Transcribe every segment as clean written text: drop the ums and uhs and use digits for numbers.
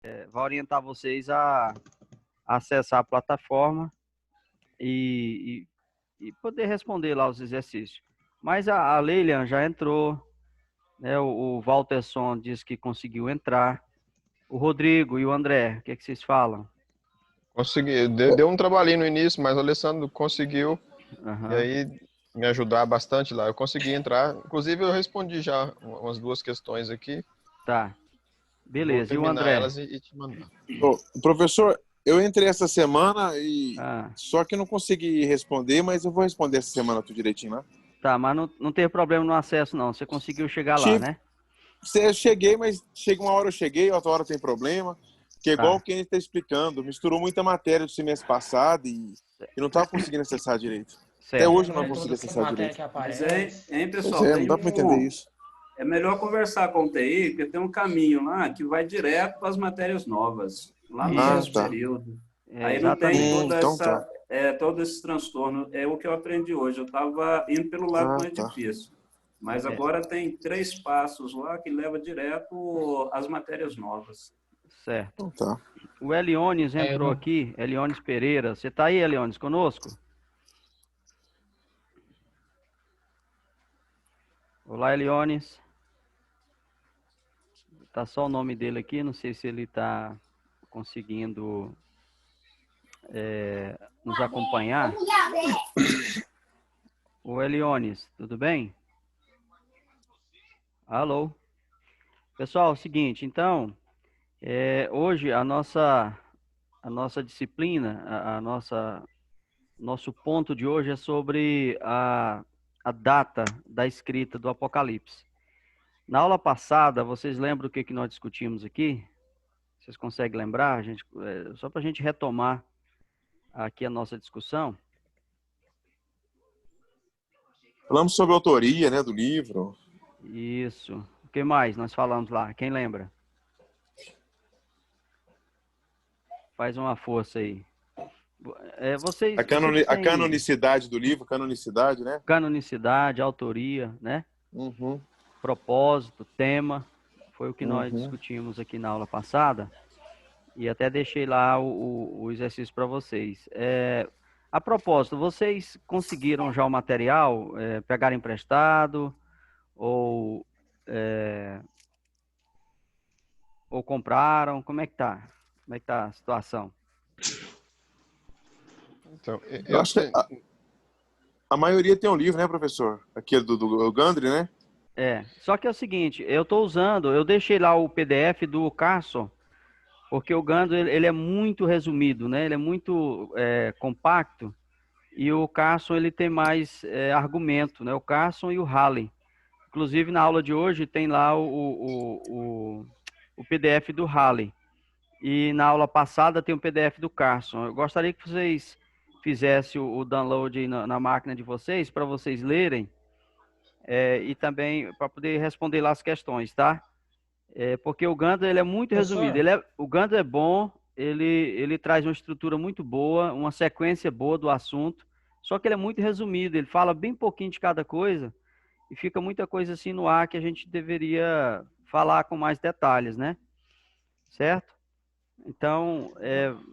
vai orientar vocês a acessar a plataforma e poder responder lá os exercícios. Mas a Leilian já entrou, né? O Walterson disse que conseguiu entrar. O Rodrigo e o André, o que é que vocês falam? Consegui. Deu um trabalhinho no início, mas o Alessandro conseguiu. E Aham. aí me ajudar bastante lá. Eu consegui entrar. Inclusive, eu respondi já umas duas questões aqui. Tá, Vou beleza. E o terminar André? elas e te mandar. Ô, professor, eu entrei essa semana e Ah, só que não consegui responder, mas eu vou responder essa semana tudo direitinho lá. tá, mas não teve problema no acesso, não. Você conseguiu chegar lá, Tive, né? eu cheguei, mas chega uma hora eu cheguei, outra hora tem problema. Que é igual o Tá, que a gente está explicando, misturou muita matéria do semestre passado e não estava conseguindo acessar direito. Até certo. hoje eu Não não é consegui todas as acessar matérias direito. que Mas aparecem. hein, Pois pessoal, é, não tem dá para entender isso. é melhor conversar com o TI, porque tem um caminho lá que vai direto para as matérias novas, lá no Ah, sexto Isso, tá. período. Aí não tem exatamente. Então tá. todo esse transtorno. É o que eu aprendi hoje. Eu estava indo pelo lado Ah, mais tá. difícil. Mas É, agora tem 3 passos lá que leva direto às matérias novas. certo. Então tá. O Eliones É, eu entrou não, aqui, Eliones Pereira. Você tá aí, Eliones, conosco? Olá, Eliones. Tá só o nome dele aqui, não sei se ele tá conseguindo nos acompanhar. O Eliones, tudo bem? Alô? Pessoal, é o seguinte, então, hoje a nossa disciplina, nosso ponto de hoje é sobre a data da escrita do Apocalipse. Na aula passada, vocês lembram o que nós discutimos aqui? Vocês conseguem lembrar, gente? Só para a gente retomar aqui a nossa discussão. Falamos sobre a autoria, né, do livro. Isso. O que mais nós falamos lá? Quem lembra? Faz uma força aí. Vocês A têm canonicidade do livro, canonicidade, né? canonicidade, autoria, né? Uhum, Propósito, tema. Foi o que nós uhum. discutimos aqui na aula passada. E até deixei lá o exercício para vocês. A propósito, vocês conseguiram já o material? Pegaram emprestado? Ou, ou compraram? Como é que tá? Como é que tá a situação? Então, Eu eu acho que tenho. a maioria tem um livro, né, professor? Aquele do Gandri, né? Só que é o seguinte, eu deixei lá o PDF do Carson, porque o Gandhi ele é muito resumido, né? Ele é muito compacto, e o Carson ele tem mais argumento, né? O Carson e o Halley. Inclusive na aula de hoje tem lá o PDF do Halley, e na aula passada tem o PDF do Carson. Eu gostaria que vocês fizessem o download na máquina de vocês, para vocês lerem, e também para poder responder lá as questões, tá? Porque o Gandhi ele é muito resumido. professor, O Gandhi é bom, ele traz uma estrutura muito boa, uma sequência boa do assunto, só que ele é muito resumido, ele fala bem pouquinho de cada coisa e fica muita coisa assim no ar que a gente deveria falar com mais detalhes, né? Certo? Então,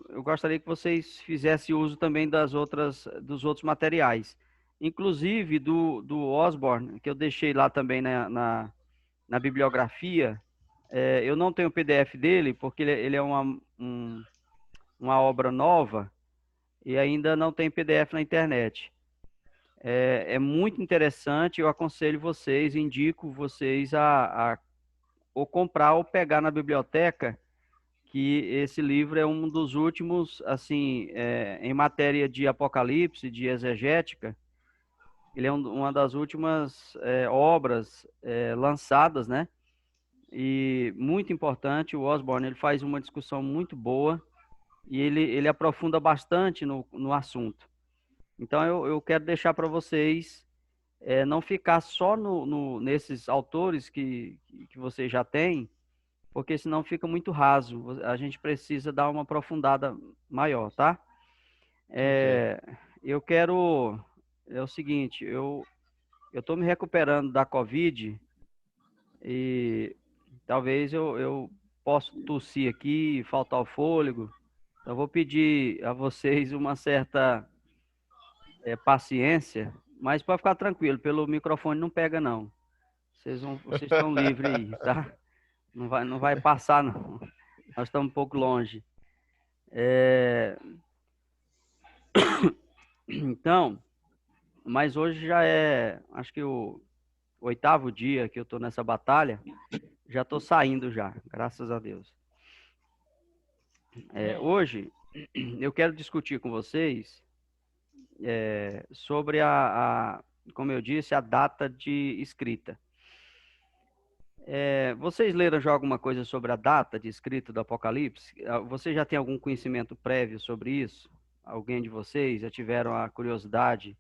eu gostaria que vocês fizessem uso também dos outros materiais, inclusive do Osborne, que eu deixei lá também na bibliografia. Eu não tenho o PDF dele, porque ele é uma obra nova e ainda não tem PDF na internet. É muito interessante, eu aconselho vocês, indico vocês a ou comprar ou pegar na biblioteca, que esse livro é um dos últimos, assim, em matéria de Apocalipse, de exegética, ele é uma das últimas obras lançadas, né? E muito importante, o Osborne ele faz uma discussão muito boa e ele aprofunda bastante no assunto. Então eu quero deixar para vocês não ficar só nesses autores que vocês já têm, porque senão fica muito raso. A gente precisa dar uma aprofundada maior, tá? Ok. Eu quero... É o seguinte, eu estou me recuperando da Covid e talvez eu posso tossir aqui, faltar o fôlego. Então, eu vou pedir a vocês uma certa paciência, mas pode ficar tranquilo, pelo microfone não pega, não. Vocês estão livres aí, tá? Não vai passar, não. Nós estamos um pouco longe. Então, mas hoje já é, acho que o 8º dia que eu estou nessa batalha. Já estou saindo já, graças a Deus. Hoje, eu quero discutir com vocês sobre como eu disse, a data de escrita. Vocês leram já alguma coisa sobre a data de escrita do Apocalipse? Você já tem algum conhecimento prévio sobre isso? Alguém de vocês já tiveram a curiosidade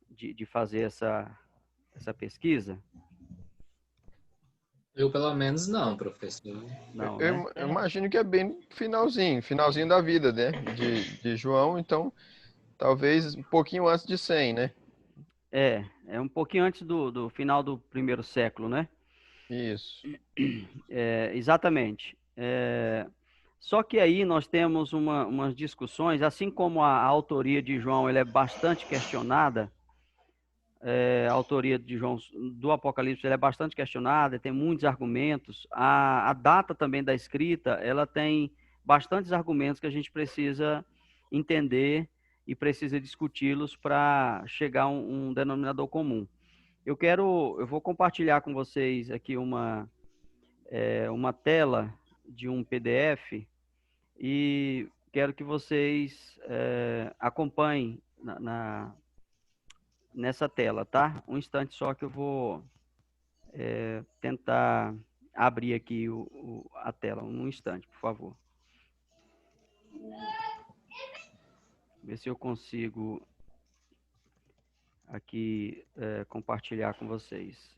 de fazer essa pesquisa? Eu, pelo menos, não, professor. Não, Eu né? imagino que é bem finalzinho da vida, né? De João, então talvez um pouquinho antes de 100, né? É um pouquinho antes do final do 1º século, né? Isso. Exatamente. Só que aí nós temos umas discussões, assim como a autoria de João ela é bastante questionada, a autoria de João do Apocalipse ela é bastante questionada, tem muitos argumentos. A data também da escrita, ela tem bastantes argumentos que a gente precisa entender e precisa discuti-los para chegar a um denominador comum. Eu vou compartilhar com vocês aqui uma tela de um PDF e quero que vocês acompanhem nessa tela, tá? Um instante só que eu vou tentar abrir aqui a tela. Um instante, por favor. Ver se eu consigo aqui compartilhar com vocês.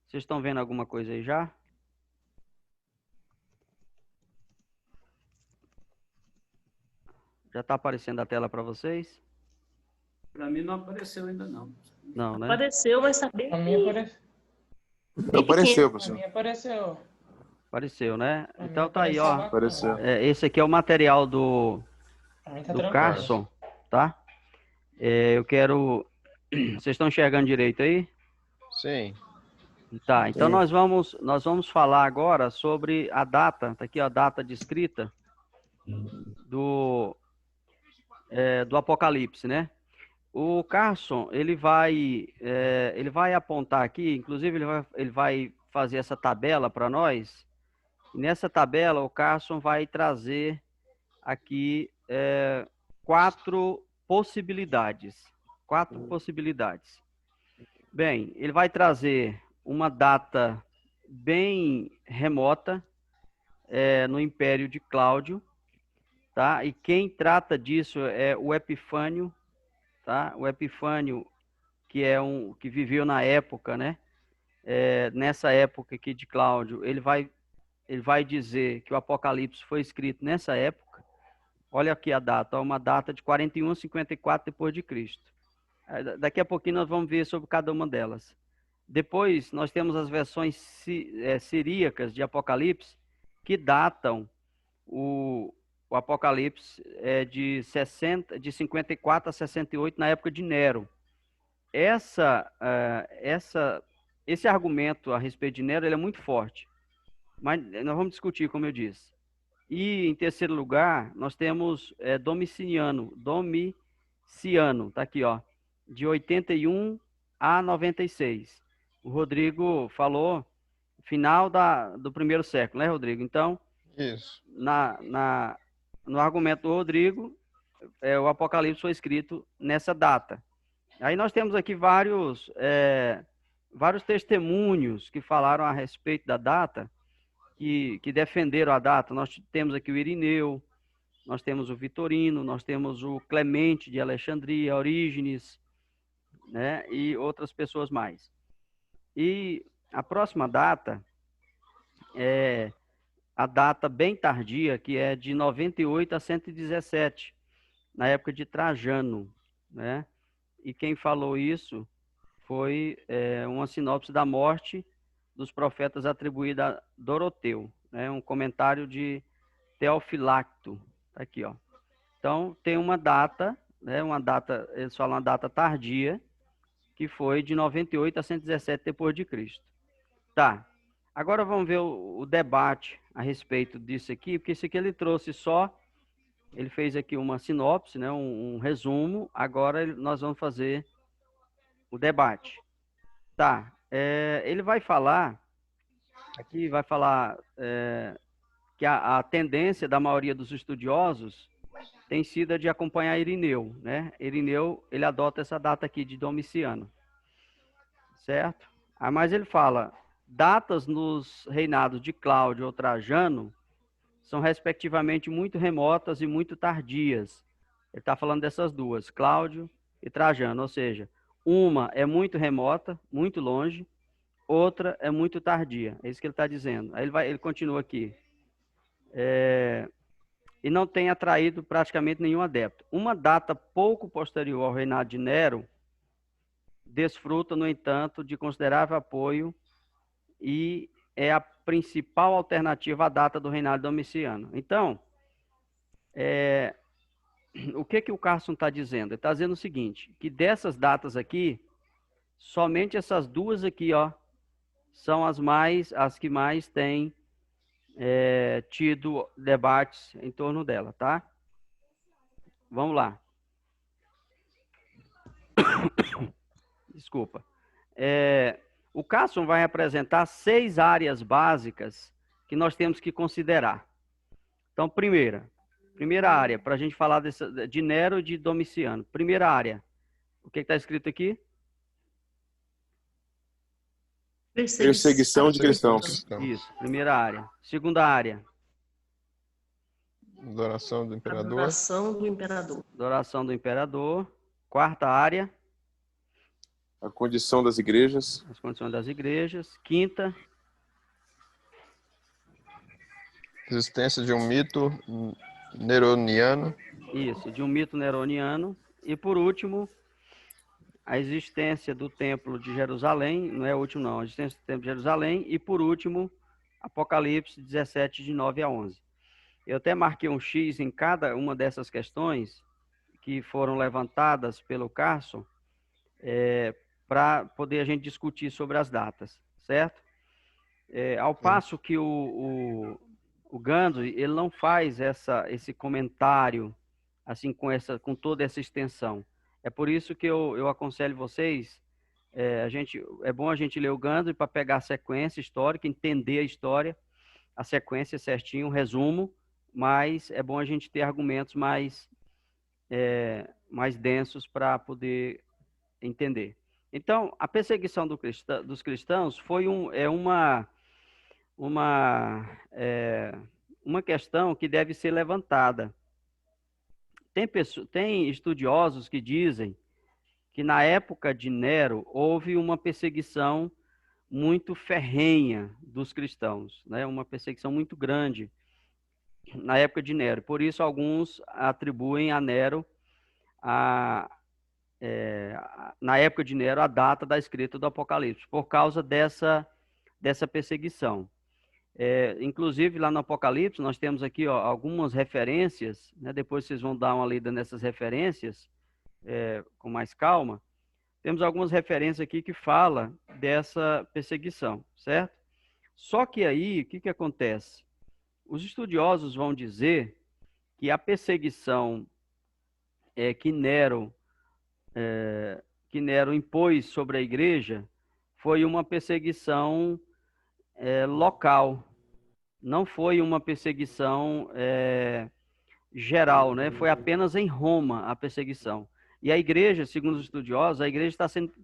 Vocês estão vendo alguma coisa aí já? Já está aparecendo a tela para vocês? Para mim não apareceu ainda não. Não, né? Apareceu, mas tá bem. Pra mim apareceu. Apareceu, Pra professor. mim apareceu. Apareceu, né? Pra mim Então tá aí, ó. Apareceu. Esse aqui é o material do Pra mim tá do tranquilo. Carson, tá? Eu quero... Vocês estão enxergando direito aí? Sim. Tá, então Sim. nós vamos falar agora sobre a data, tá aqui a data de escrita do Apocalipse, né? O Carson, ele vai apontar aqui, inclusive ele vai fazer essa tabela para nós. E nessa tabela, o Carson vai trazer aqui 4 possibilidades. 4 possibilidades. Bem, ele vai trazer uma data bem remota no Império de Cláudio, tá? E quem trata disso é o Epifânio, tá? O Epifânio, que viveu na época, né? Nessa época aqui de Cláudio, ele vai dizer que o Apocalipse foi escrito nessa época. Olha aqui a data, uma data de 41 a 54 depois de Cristo. Daqui a pouquinho nós vamos ver sobre cada uma delas. Depois nós temos as versões siríacas de Apocalipse que datam o Apocalipse de 54 a 68 na época de Nero. Esse argumento a respeito de Nero ele é muito forte, mas nós vamos discutir, como eu disse. E em terceiro lugar nós temos Domiciano, tá aqui, ó, de 81 a 96. O Rodrigo falou final do 1º século, né, Rodrigo? Então, Isso. no argumento do Rodrigo, o Apocalipse foi escrito nessa data. Aí nós temos aqui vários testemunhos que falaram a respeito da data, que defenderam a data. Nós temos aqui o Irineu, nós temos o Vitorino, nós temos o Clemente de Alexandria, Orígenes, né, e outras pessoas mais. E a próxima data é a data bem tardia, que é de 98 a 117, na época de Trajano, né? E quem falou isso foi uma sinopse da morte dos profetas atribuída a Doroteu, né? Um comentário de Teofilacto. Tá aqui, ó. Então, tem uma data, né? Uma data, eles falam uma data tardia, que foi de 98 a 117 depois de Cristo. Tá. Agora vamos ver o debate a respeito disso aqui, porque isso aqui ele trouxe só, ele fez aqui uma sinopse, né? Um resumo. Agora nós vamos fazer o debate. Tá. Ele vai falar, aqui vai falar que a tendência da maioria dos estudiosos tem sido a de acompanhar Irineu, né? Irineu, ele adota essa data aqui de Domiciano, certo? Mas ele fala, datas nos reinados de Cláudio ou Trajano são respectivamente muito remotas e muito tardias. Ele está falando dessas duas, Cláudio e Trajano, ou seja, uma é muito remota, muito longe, outra é muito tardia. É isso que ele está dizendo. Aí ele continua aqui. E não tem atraído praticamente nenhum adepto. Uma data pouco posterior ao reinado de Nero desfruta, no entanto, de considerável apoio e é a principal alternativa à data do reinado de Domiciano. Então, o que o Carson está dizendo? Ele está dizendo o seguinte, que dessas datas aqui, somente essas duas aqui, ó, são as que mais têm tido debates em torno dela, tá? Vamos lá. Desculpa. O Carson vai apresentar 6 áreas básicas que nós temos que considerar. Então, primeira área, para a gente falar de Nero e de Domiciano. Primeira área, o que está escrito aqui? Perseguição de cristãos. Isso, primeira área. Segunda área. Adoração do imperador. Adoração do imperador. Adoração do imperador. Quarta área. A condição das igrejas. As condições das igrejas. Quinta. Existência de um mito neroniano. Isso, de um mito neroniano. E por último, a existência do Templo de Jerusalém, não é o último não, a existência do Templo de Jerusalém, e por último, Apocalipse 17, de 9 a 11. Eu até marquei um X em cada uma dessas questões que foram levantadas pelo Carson, para poder a gente discutir sobre as datas, certo? Ao passo que o Gandhi, ele não faz esse comentário assim com toda essa extensão. É por isso que eu aconselho vocês, é bom a gente ler o Gandhi para pegar a sequência histórica, entender a história, a sequência certinho, um resumo, mas é bom a gente ter argumentos mais densos para poder entender. Então, a perseguição dos cristãos foi uma questão que deve ser levantada. Tem estudiosos que dizem que na época de Nero houve uma perseguição muito ferrenha dos cristãos, né? Uma perseguição muito grande na época de Nero. Por isso, alguns atribuem a Nero, na época de Nero, a data da escrita do Apocalipse, por causa dessa perseguição. Inclusive, lá no Apocalipse, nós temos aqui algumas referências, né? Depois vocês vão dar uma lida nessas referências com mais calma. Temos algumas referências aqui que falam dessa perseguição, certo? Só que aí, o que acontece? Os estudiosos vão dizer que a perseguição que Nero impôs sobre a igreja foi uma perseguição local, não foi uma perseguição geral, né? Foi apenas em Roma a perseguição. E a igreja, segundo os estudiosos, a igreja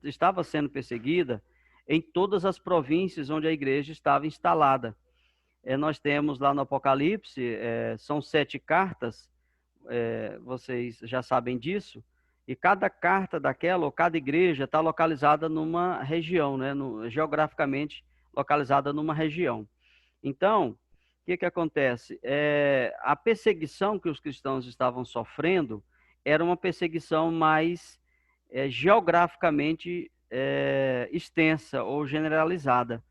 estava sendo perseguida em todas as províncias onde a igreja estava instalada. Nós temos lá no Apocalipse, são 7 cartas, vocês já sabem disso, e cada carta daquela, ou cada igreja, está localizada numa região, né? Geograficamente localizada numa região. Então, o que acontece? A perseguição que os cristãos estavam sofrendo era uma perseguição mais geograficamente extensa ou generalizada.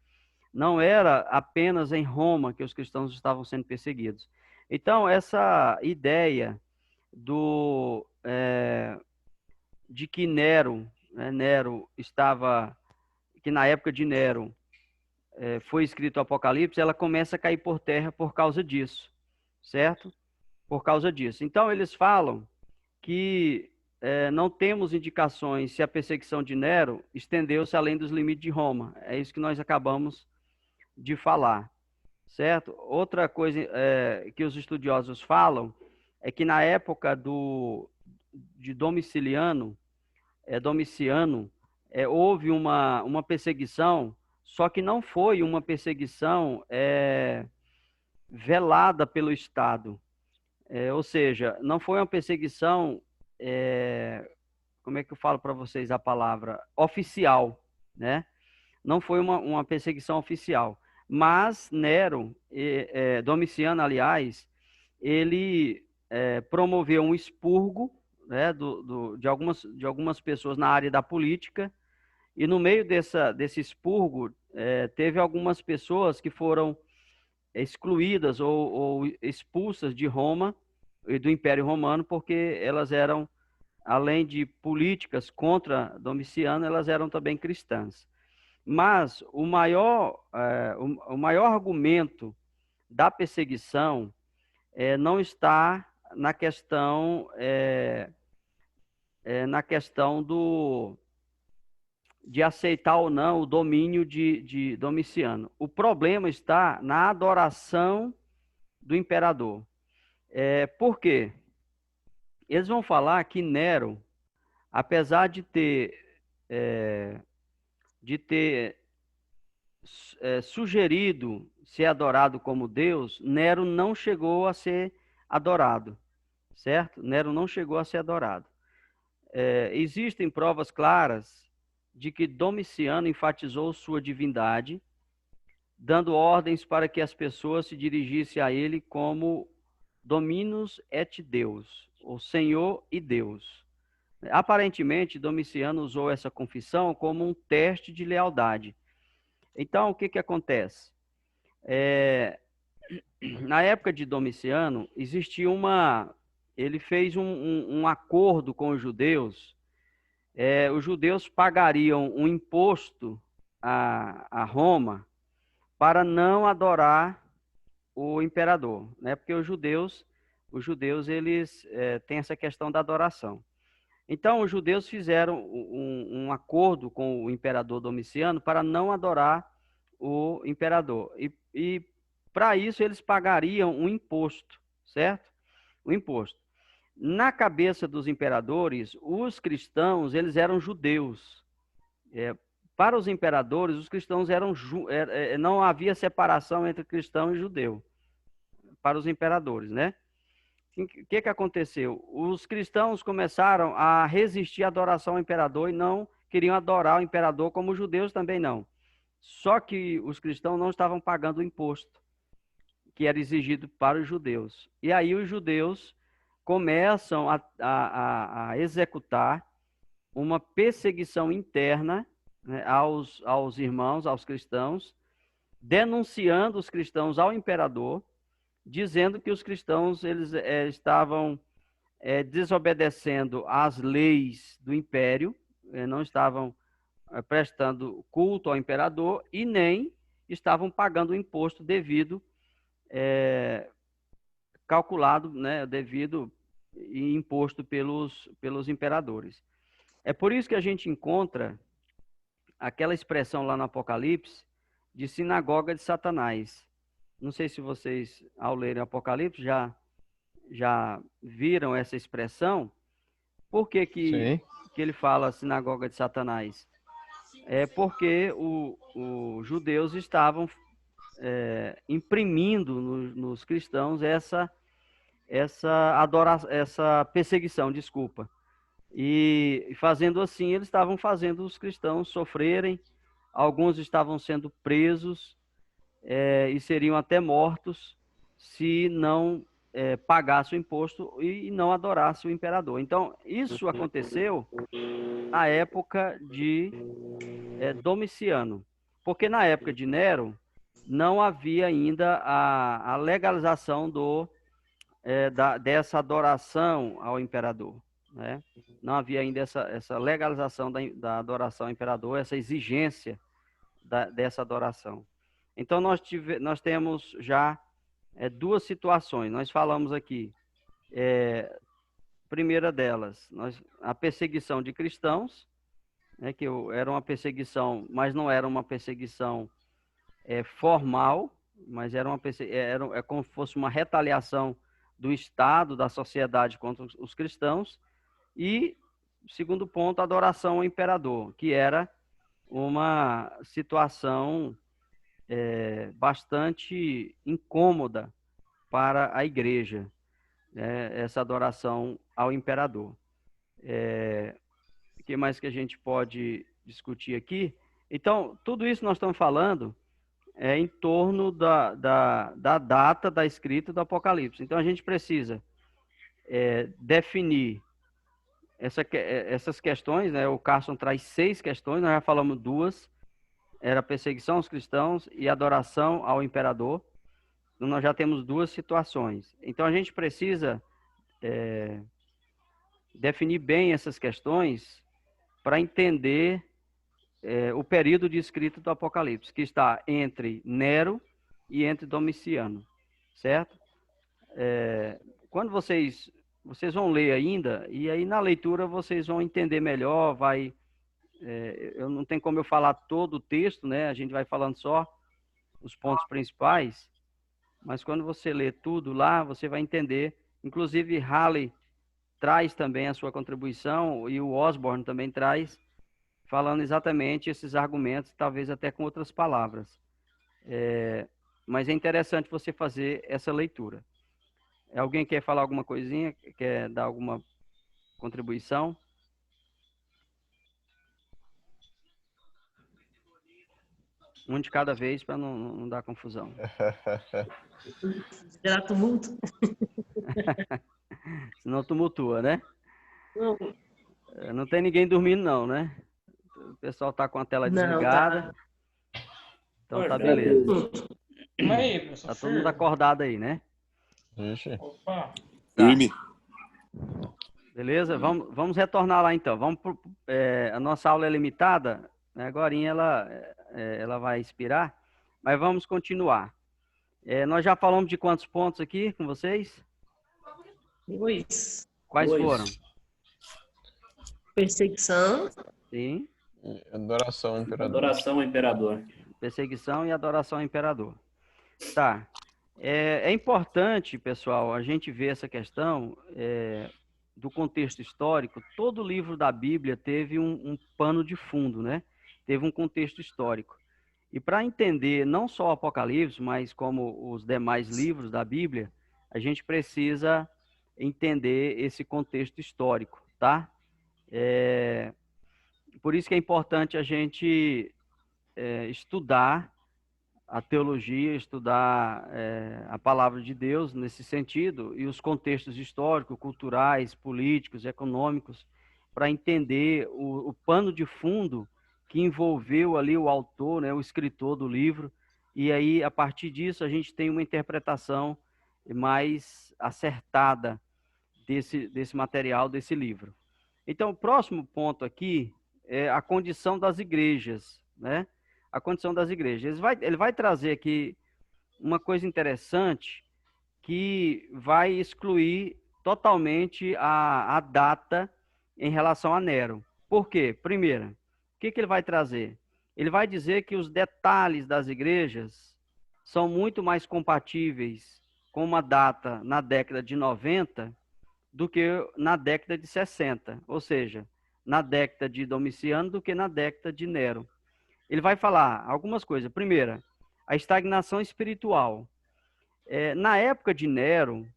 Não era apenas em Roma que os cristãos estavam sendo perseguidos. Então, essa ideia de que Nero, né, Nero estava, que na época de Nero foi escrito o Apocalipse, ela começa a cair por terra por causa disso, certo? Por causa disso. Então, eles falam que não temos indicações se a perseguição de Nero estendeu-se além dos limites de Roma. É isso que nós acabamos de falar, certo? Outra coisa que os estudiosos falam é que na época de Domiciano, houve uma perseguição, só que não foi uma perseguição velada pelo Estado. Ou seja, não foi uma perseguição, como é que eu falo para vocês a palavra? Oficial, né? Não foi uma perseguição oficial. Mas Nero, Domiciano, aliás, ele promoveu um expurgo, né, de algumas pessoas na área da política, e no meio desse expurgo, teve algumas pessoas que foram excluídas ou expulsas de Roma e do Império Romano, porque elas eram, além de políticas contra Domiciano, elas eram também cristãs. Mas o maior argumento da perseguição não está na questão de aceitar ou não o domínio de Domiciano. O problema está na adoração do imperador. Por quê? Eles vão falar que Nero, apesar de ter sugerido ser adorado como Deus, Nero não chegou a ser adorado, certo? Nero não chegou a ser adorado. Existem provas claras de que Domiciano enfatizou sua divindade, dando ordens para que as pessoas se dirigissem a ele como Dominus et Deus, ou Senhor e Deus. Aparentemente, Domiciano usou essa confissão como um teste de lealdade. Então, o que acontece? Na época de Domiciano, existia ele fez um acordo com os judeus. Os judeus pagariam um imposto a Roma para não adorar o imperador, né? Porque os judeus eles têm essa questão da adoração. Então, os judeus fizeram um acordo com o imperador Domiciano para não adorar o imperador. E para isso, eles pagariam um imposto, certo? Um imposto. Na cabeça dos imperadores, os cristãos, eles eram judeus. Para os imperadores, os cristãos não havia separação entre cristão e judeu. Para os imperadores, né? O que aconteceu? Os cristãos começaram a resistir à adoração ao imperador e não queriam adorar o imperador, como os judeus também não. Só que os cristãos não estavam pagando o imposto que era exigido para os judeus. E aí os judeus começam a executar uma perseguição interna, né, aos irmãos, aos cristãos, denunciando os cristãos ao imperador, dizendo que os cristãos eles estavam desobedecendo às leis do império, não estavam prestando culto ao imperador e nem estavam pagando o imposto devido, calculado, né, devido e imposto pelos imperadores. É por isso que a gente encontra aquela expressão lá no Apocalipse de sinagoga de Satanás. Não sei se vocês, ao lerem o Apocalipse, já viram essa expressão. Por que ele fala sinagoga de Satanás? Porque os judeus estavam imprimindo nos cristãos essa perseguição, desculpa. E fazendo assim, eles estavam fazendo os cristãos sofrerem, alguns estavam sendo presos e seriam até mortos se não pagasse o imposto e não adorasse o imperador. Então, isso aconteceu na época de Domiciano. Porque na época de Nero, não havia ainda a legalização dessa adoração ao imperador, né? Não havia ainda essa legalização da adoração ao imperador, essa exigência dessa adoração. Então, nós temos já duas situações. Nós falamos aqui, primeira delas, a perseguição de cristãos, né, que era uma perseguição, mas não era uma perseguição formal, mas era como se fosse uma retaliação do Estado, da sociedade contra os cristãos. E, segundo ponto, a adoração ao imperador, que era uma situação bastante incômoda para a igreja, essa adoração ao imperador. O que mais que a gente pode discutir aqui? Então, tudo isso nós estamos falando em torno da data da escrita do Apocalipse. Então, a gente precisa definir essas questões, né? O Carson traz 6 questões, nós já falamos 2, era perseguição aos cristãos e adoração ao imperador. Então, nós já temos 2 situações. Então, a gente precisa definir bem essas questões para entender o período de escrita do Apocalipse, que está entre Nero e entre Domiciano, certo? Quando vocês vão ler ainda, e aí na leitura vocês vão entender melhor, eu não tenho como eu falar todo o texto, né? A gente vai falando só os pontos principais, mas quando você lê tudo lá, você vai entender. Inclusive, Halley traz também a sua contribuição, e o Osborne também traz, falando exatamente esses argumentos, talvez até com outras palavras. Mas é interessante você fazer essa leitura. Alguém quer falar alguma coisinha? Quer dar alguma contribuição? Um de cada vez para não dar confusão. Gerar tumulto. Senão tumultua, né? Não. Não tem ninguém dormindo não, né? O pessoal tá com a tela desligada. Tá. Então tá beleza. Calma aí, professor. Tá todo mundo acordado aí, né? Ixi. Opa. Firme. Beleza? Vamos retornar lá então. A nossa aula é limitada, né? Agorinha ela vai expirar, mas vamos continuar. Nós já falamos de quantos pontos aqui com vocês? 2. Quais 2. foram? Perseguição. Sim. Adoração ao imperador. Adoração ao imperador. Perseguição e adoração ao imperador. Tá. É importante, pessoal, a gente ver essa questão do contexto histórico. Todo livro da Bíblia teve um pano de fundo, né? Teve um contexto histórico. E para entender não só o Apocalipse, mas como os demais livros da Bíblia, a gente precisa entender esse contexto histórico, tá? Por isso que é importante a gente estudar a teologia, estudar a palavra de Deus nesse sentido, e os contextos históricos, culturais, políticos, econômicos, para entender o pano de fundo que envolveu ali o autor, né, o escritor do livro, e aí, a partir disso, a gente tem uma interpretação mais acertada desse material, desse livro. Então, o próximo ponto aqui é a condição das igrejas, né? A condição das igrejas. Ele vai trazer aqui uma coisa interessante que vai excluir totalmente a data em relação a Nero. Por quê? Primeiro, o que ele vai trazer? Ele vai dizer que os detalhes das igrejas são muito mais compatíveis com uma data na década de 90 do que na década de 60, ou seja, na década de Domiciano do que na década de Nero. Ele vai falar algumas coisas. Primeira, a estagnação espiritual. Na época de Nero,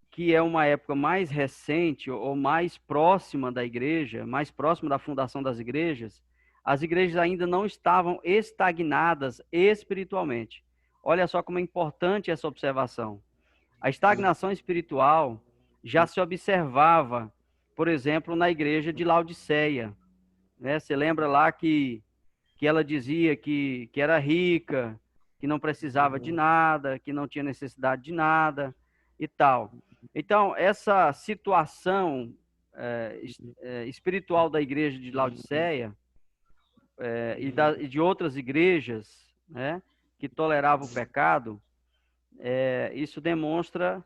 que é uma época mais recente ou mais próxima da igreja, mais próxima da fundação das igrejas, as igrejas ainda não estavam estagnadas espiritualmente. Olha só como é importante essa observação. A estagnação espiritual já se observava, por exemplo, na igreja de Laodiceia, né? Você lembra lá que ela dizia que era rica, que não precisava de nada, que não tinha necessidade de nada e tal. Então, essa situação espiritual da igreja de Laodiceia e de outras igrejas, né, que toleravam o pecado, isso demonstra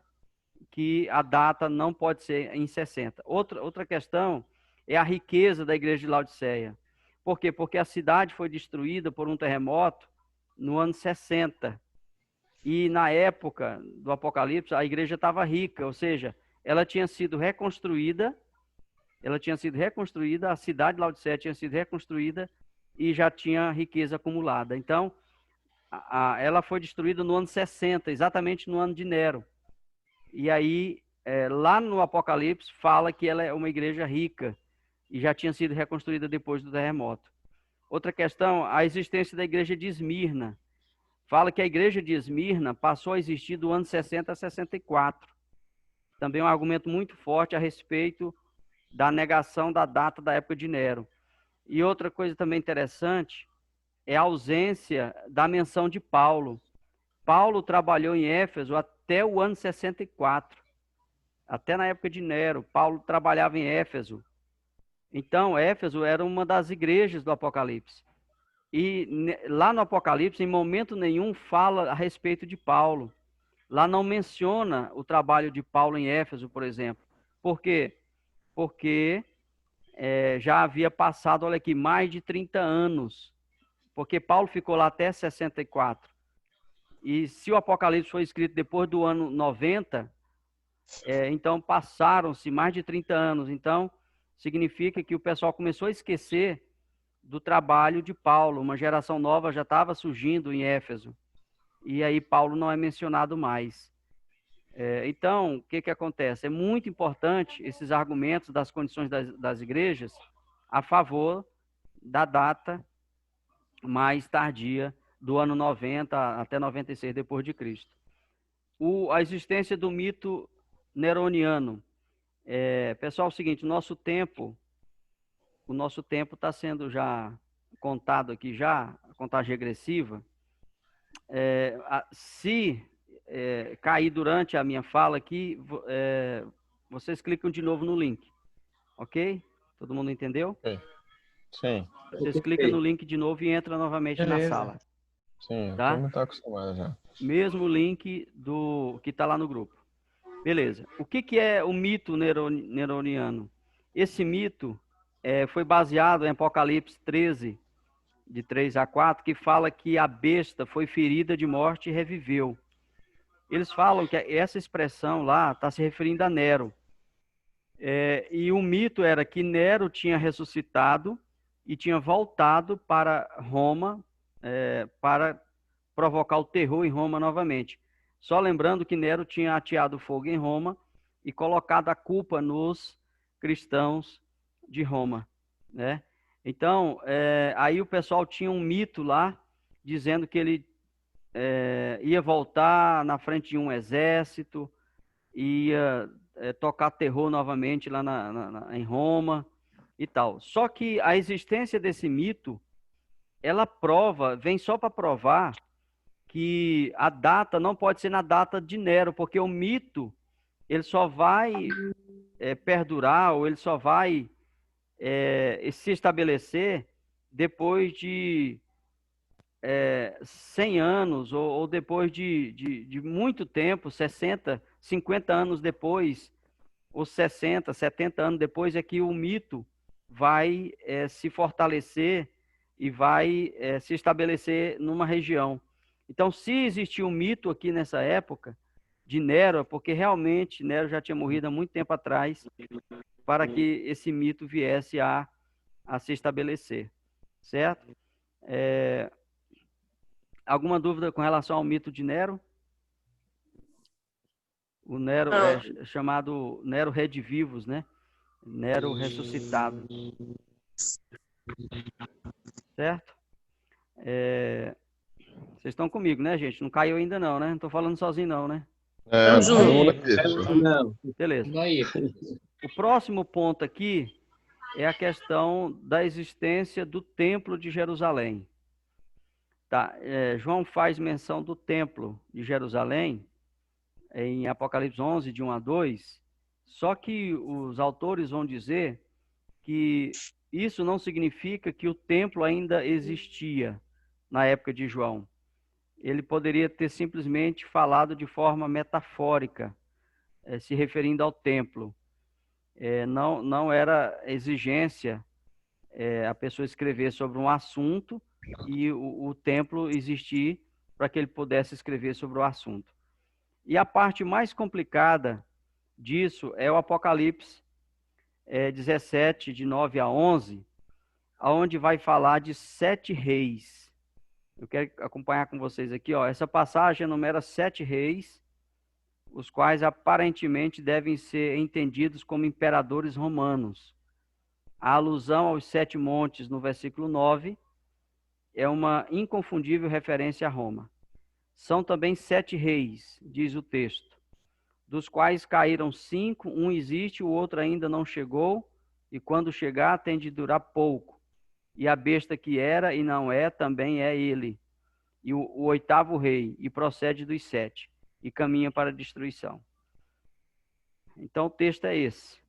que a data não pode ser em 60. Outra questão é a riqueza da igreja de Laodiceia. Por quê? Porque a cidade foi destruída por um terremoto no ano 60. E na época do Apocalipse, a igreja estava rica, ou seja, ela tinha sido reconstruída, a cidade de Laodiceia tinha sido reconstruída e já tinha riqueza acumulada. Então, ela foi destruída no ano 60, exatamente no ano de Nero. E aí, lá no Apocalipse, fala que ela é uma igreja rica e já tinha sido reconstruída depois do terremoto. Outra questão, a existência da igreja de Esmirna. Fala que a igreja de Esmirna passou a existir do ano 60 a 64. Também é um argumento muito forte a respeito da negação da data da época de Nero. E outra coisa também interessante é a ausência da menção de Paulo. Paulo trabalhou em Éfeso até o ano 64. Até na época de Nero, Paulo trabalhava em Éfeso. Então, Éfeso era uma das igrejas do Apocalipse. E lá no Apocalipse, em momento nenhum, fala a respeito de Paulo. Lá não menciona o trabalho de Paulo em Éfeso, por exemplo. Por quê? Porque já havia passado, olha aqui, mais de 30 anos. Porque Paulo ficou lá até 64. E se o Apocalipse foi escrito depois do ano 90, então passaram-se mais de 30 anos. Então, significa que o pessoal começou a esquecer do trabalho de Paulo. Uma geração nova já estava surgindo em Éfeso. E aí Paulo não é mencionado mais. Então, o que acontece? É muito importante esses argumentos das condições das igrejas a favor da data mais tardia do ano 90 até 96 depois de Cristo. A existência do mito neroniano. Pessoal, é o seguinte, o nosso tempo está sendo já contado aqui já, a contagem regressiva. Se cair durante a minha fala aqui, vocês clicam de novo no link, ok? Todo mundo entendeu? Sim. Vocês clicam no link de novo e entram novamente na sala. Sim, tá? todo mundo está acostumado já. Mesmo link que está lá no grupo. Beleza. O que é o mito neroniano? Esse mito foi baseado em Apocalipse 13, de 3 a 4, que fala que a besta foi ferida de morte e reviveu. Eles falam que essa expressão lá está se referindo a Nero. E o mito era que Nero tinha ressuscitado e tinha voltado para Roma para provocar o terror em Roma novamente. Só lembrando que Nero tinha ateado fogo em Roma e colocado a culpa nos cristãos de Roma, né? Então, aí o pessoal tinha um mito lá, dizendo que ele ia voltar na frente de um exército, ia tocar terror novamente lá em Roma e tal. Só que a existência desse mito, ela vem só para provar que a data não pode ser na data de Nero, porque o mito, ele só vai perdurar, ou ele só vai se estabelecer depois de 100 anos, ou depois de muito tempo, 60, 50 anos depois, ou 60, 70 anos depois, é que o mito vai se fortalecer e vai se estabelecer numa região. Então, se existia um mito aqui nessa época de Nero, é porque realmente Nero já tinha morrido há muito tempo atrás, para que esse mito viesse a se estabelecer, certo? Alguma dúvida com relação ao mito de Nero? O Nero é chamado Nero Redivivus, né? Nero ressuscitado. Certo? Vocês estão comigo, né, gente? Não caiu ainda não, né? Não estou falando sozinho não, né? Não. Beleza. O próximo ponto aqui é a questão da existência do Templo de Jerusalém. Tá, João faz menção do templo de Jerusalém, em Apocalipse 11, de 1 a 2, só que os autores vão dizer que isso não significa que o templo ainda existia na época de João. Ele poderia ter simplesmente falado de forma metafórica, se referindo ao templo. Não era exigência a pessoa escrever sobre um assunto e o templo existir para que ele pudesse escrever sobre o assunto. E a parte mais complicada disso é o Apocalipse 17, de 9 a 11, onde vai falar de 7 reis. Eu quero acompanhar com vocês aqui, ó. Essa passagem enumera 7 reis, os quais aparentemente devem ser entendidos como imperadores romanos. A alusão aos 7 montes no versículo 9 é uma inconfundível referência a Roma. São também 7 reis, diz o texto, dos quais caíram 5, um existe, o outro ainda não chegou, e quando chegar tem de durar pouco. E a besta que era e não é, também é ele. E o 8º rei, e procede dos 7, e caminha para a destruição. Então o texto é esse.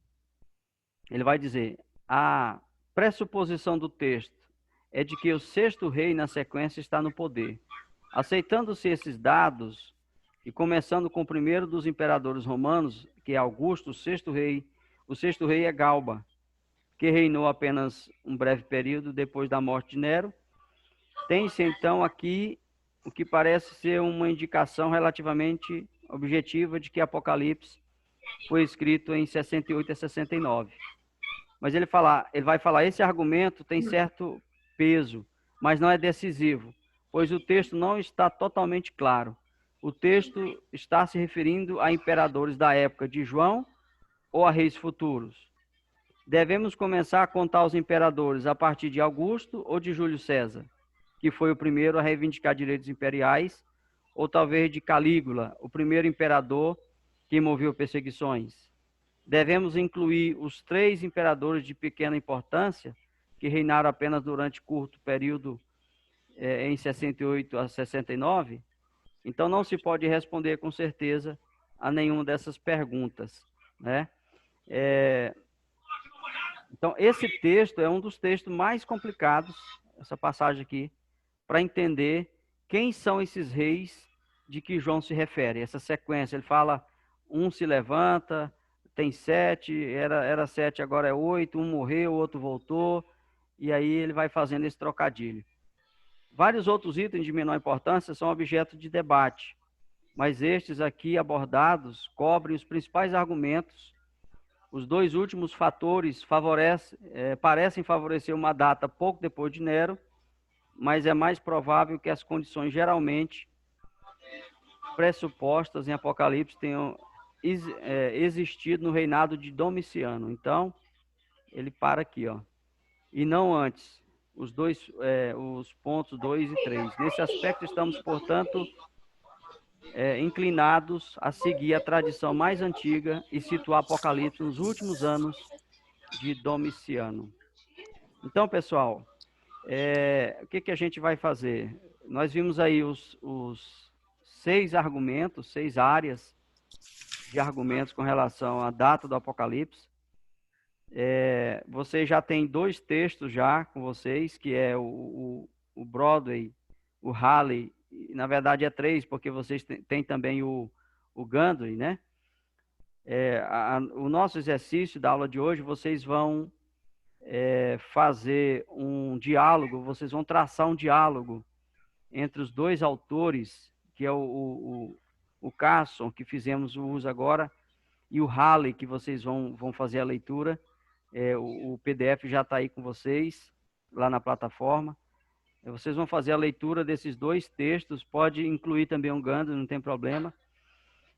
Ele vai dizer, a pressuposição do texto é de que o 6º rei na sequência está no poder. Aceitando-se esses dados, e começando com o primeiro dos imperadores romanos, que é Augusto, o 6º rei. O 6º rei é Galba, que reinou apenas um breve período depois da morte de Nero. Tem-se então aqui o que parece ser uma indicação relativamente objetiva de que Apocalipse foi escrito em 68 a 69. Mas ele vai falar, esse argumento tem certo peso, mas não é decisivo, pois o texto não está totalmente claro. O texto está se referindo a imperadores da época de João ou a reis futuros. Devemos começar a contar os imperadores a partir de Augusto ou de Júlio César, que foi o primeiro a reivindicar direitos imperiais, ou talvez de Calígula, o primeiro imperador que moveu perseguições. Devemos incluir os 3 imperadores de pequena importância, que reinaram apenas durante curto período, em 68 a 69. Então, não se pode responder com certeza a nenhuma dessas perguntas, né? Então, esse texto é um dos textos mais complicados, essa passagem aqui, para entender quem são esses reis de que João se refere. Essa sequência, ele fala, um se levanta, tem 7, era 7, agora é 8, um morreu, o outro voltou, e aí ele vai fazendo esse trocadilho. Vários outros itens de menor importância são objeto de debate, mas estes aqui abordados cobrem os principais argumentos. Os 2 últimos fatores parecem favorecer uma data pouco depois de Nero, mas é mais provável que as condições geralmente pressupostas em Apocalipse tenham existido no reinado de Domiciano. Então, ele para aqui, ó, e não antes. Os pontos 2 e 3. Nesse aspecto, estamos, portanto, inclinados a seguir a tradição mais antiga e situar Apocalipse nos últimos anos de Domiciano. Então, pessoal, o que a gente vai fazer? Nós vimos aí os 6 argumentos, 6 áreas de argumentos com relação à data do Apocalipse. Você já tem 2 textos já com vocês, que é o Broadway, o Halley, na verdade é 3, porque vocês têm também o Gandhi, né? O nosso exercício da aula de hoje, vocês vão fazer um diálogo, vocês vão traçar um diálogo entre os 2 autores, que é o Carson, que fizemos o uso agora, e o Halley, que vocês vão fazer a leitura. O PDF já está aí com vocês, lá na plataforma. Vocês vão fazer a leitura desses 2 textos, pode incluir também um Gandhi, não tem problema.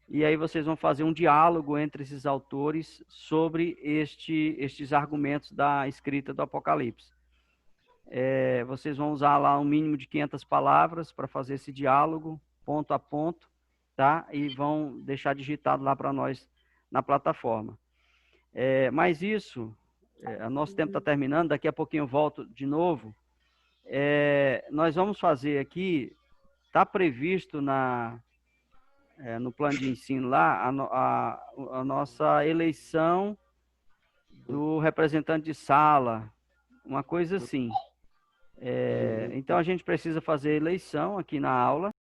E aí vocês vão fazer um diálogo entre esses autores sobre estes argumentos da escrita do Apocalipse. Vocês vão usar lá um mínimo de 500 palavras para fazer esse diálogo, ponto a ponto, tá? E vão deixar digitado lá para nós na plataforma. Mas isso, nosso tempo está terminando, daqui a pouquinho eu volto de novo, nós vamos fazer aqui, está previsto no plano de ensino lá, a nossa eleição do representante de sala, uma coisa assim. Então, a gente precisa fazer eleição aqui na aula.